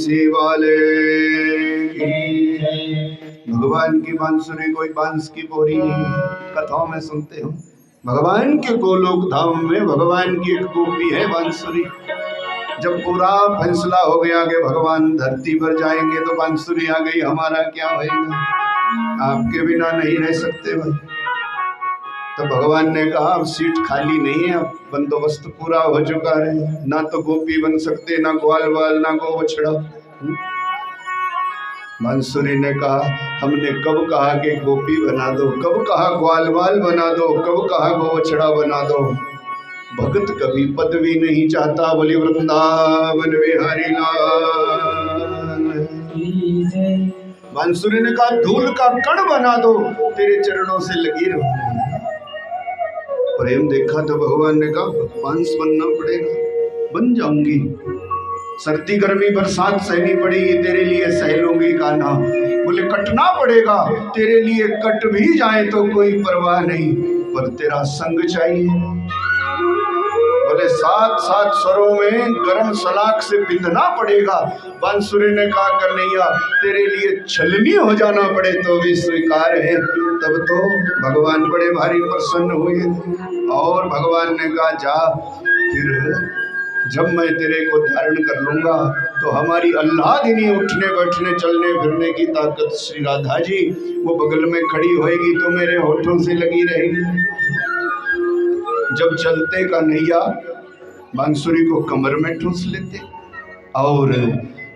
बंसी वाले की। भगवान की बांसुरी कोई बांस की बोरी नहीं, कथाओं में सुनते हो। भगवान के गोलोक धाम में भगवान की एक गोपी है बांसुरी। जब पूरा फैसला हो गया कि भगवान धरती पर जाएंगे तो बांसुरी आ गई, हमारा क्या होगा, आपके बिना नहीं रह सकते भाई। तो भगवान ने कहा अब सीट खाली नहीं है, अब बंदोबस्त पूरा हो चुका है, ना तो गोपी बन सकते, ना ग्वाल वाल, ना गो बछड़ा। बांसुरी ने कहा हमने कब कहा कि गोपी बना दो, कब कहा ग्वाल वाल बना दो, कब कहा गो बछड़ा बना दो। भगत कभी पदवी नहीं चाहता, बोली वृंदावन बिहारी लाल। बांसुरी ने कहा धूल का कण बना दो, तेरे चरणों से लगी रहूं। प्रेम देखा तो भगवान ने कहा बांस बनना पड़ेगा, बन जाऊंगी। सर्दी गर्मी बरसात सहनी पड़ेगी, तेरे लिए सह लूंगी कान्हा। बोले कटना पड़ेगा, तेरे लिए कट भी जाए तो कोई परवाह नहीं, पर तेरा संग चाहिए। बोले सात सात स्वरों में गरम सलाख से बिंधना पड़ेगा। बांसुरी ने कहा कन्हैया तेरे लिए छलनी हो जाना पड़े तो भी स्वीकार है। तब तो भगवान बड़े भारी प्रसन्न हुए और भगवान ने कहा जा, फिर जब मैं तेरे को धारण कर लूंगा तो हमारी अल्लादिनी उठने बैठने चलने फिरने की ताकत श्री राधा जी वो बगल में खड़ी होएगी तो मेरे होठों से लगी रहेगी। जब चलते का नैया बांसुरी को कमर में ठूस लेते और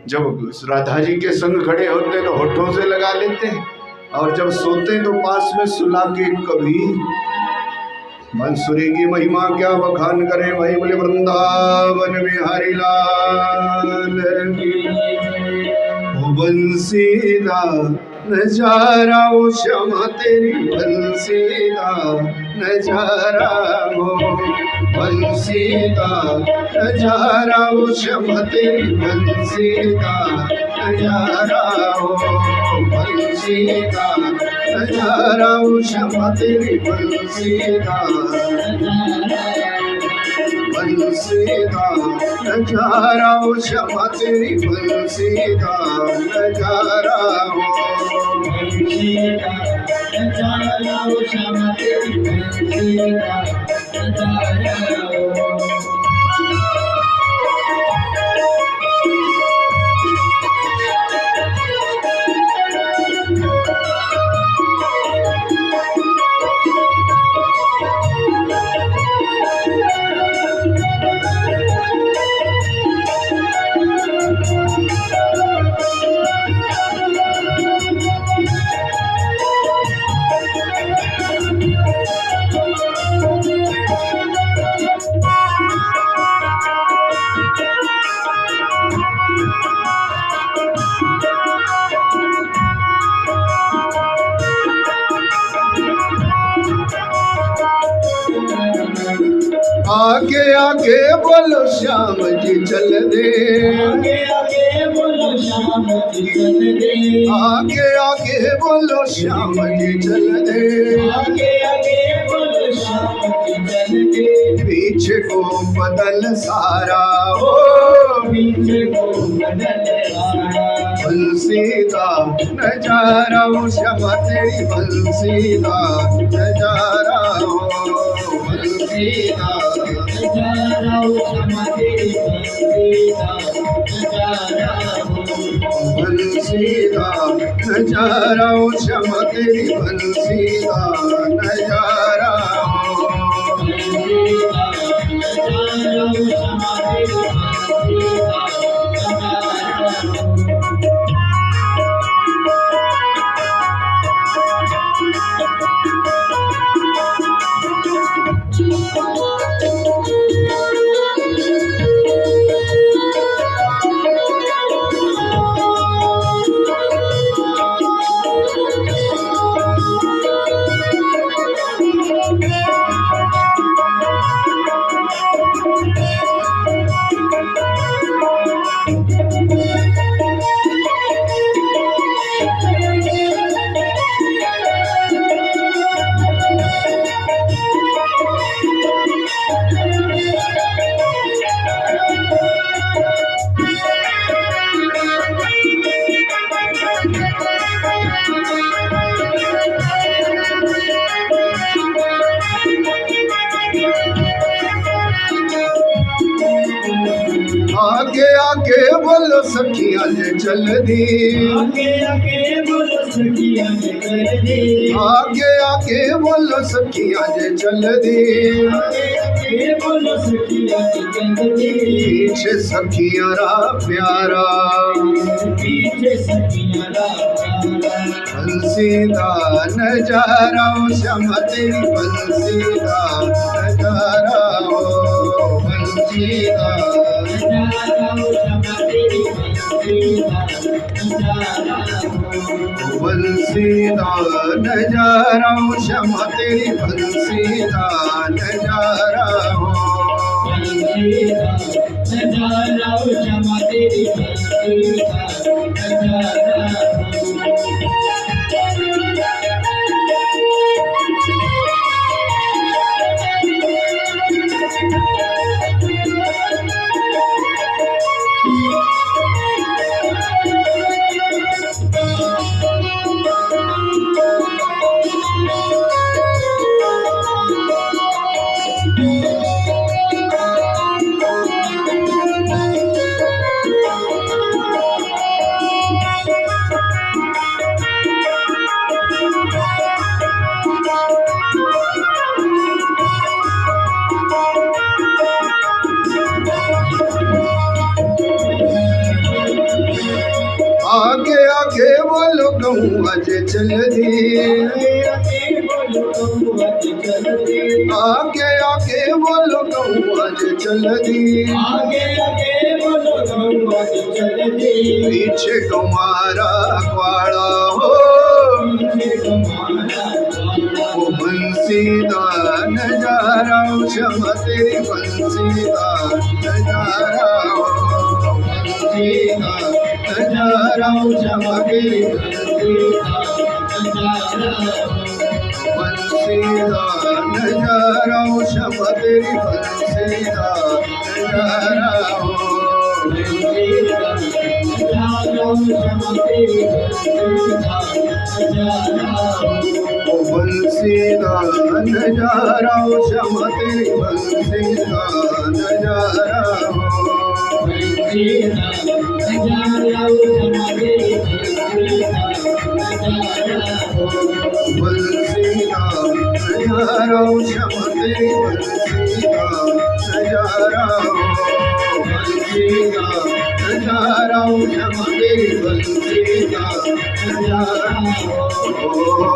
जब राधा जी के संग खड़े होते तो होठों से लगा लेते और जब सोते तो पास में सुला के। कभी बांसुरी की महिमा क्या बखान करे भाई, बोले वृंदावन बिहारी लाल बंसीदा नजारा वो श्यामा तेरी बंसीदा नजारा हो, बंसीदा नजारा वो श्यामा तेरी बंसीदा नजारा हो, बंसीदा नजारा वो श्यामा तेरी बंसीदा बंसीदा नजारा वो श्यामा तेरी बंसीदा नजारा हो, बंसीदा नजारा वो श्यामा तेरी बंसीदा नजारा हो। आगे आगे बोलो श्याम जी चल दे, आगे आगे बोलो श्याम जी चल दे, आगे आगे बोलो श्याम जी चल दे, आगे आगे बोलो श्याम जी चल दे। पीछे को बदल सारा हो, पीछे को बदल सारा, बंसीदा नजारा हो श्यामा तेरी बंसीदा नजारा हो, बंसीदा नजारा हो श्यामा तेरी बंसीदा नजारा हो, बंसीदा नजारा हो श्यामा तेरी बंसीदा नजारा हो, बंसीदा नजारा हो श्यामा तेरी बंसीदा नजारा हो। आगे आगे बोलो सखियां जे चल दी, आगे आगे बोलो सखियां जे चल दी, आगे आगे बोलो सखियां जे चल दी, आगे आगे बोलो सखियां जे चल दी, पीछे सखियां रा प्यारा, पीछे सखियां रा बंसी दा नजारा श्याम तेरी बंसी दा नजारा हो, बंसी दा बंसी दा नजारा श्याम तेरी बंसी दा नजारा हो, आगे आगे बोलो गौआ जे चल दी, आगे आगे बोलो गौआ जे चल दी, पीछे कुमारा ग्वाला हो, ओ बंसी दा नजारा श्याम तेरी बंसी दा नजारा हो, बंसी दा नजारा श्याम तेरी बंसी दा नजारा श्याम तेरी बंसी दा नजारा हो, ओ बंसी दा नजारा श्याम तेरी बंसी दा नजारा हो, बंसी दा नजारा श्याम तेरी बंसी दा नजारा हो, बंसी दा नजारा श्याम तेरी बंसी दा नजारा हो।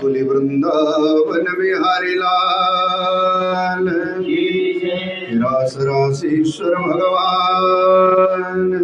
बोले वृंदावन बिहारी लाल की जय, रास रासीश्वर भगवान।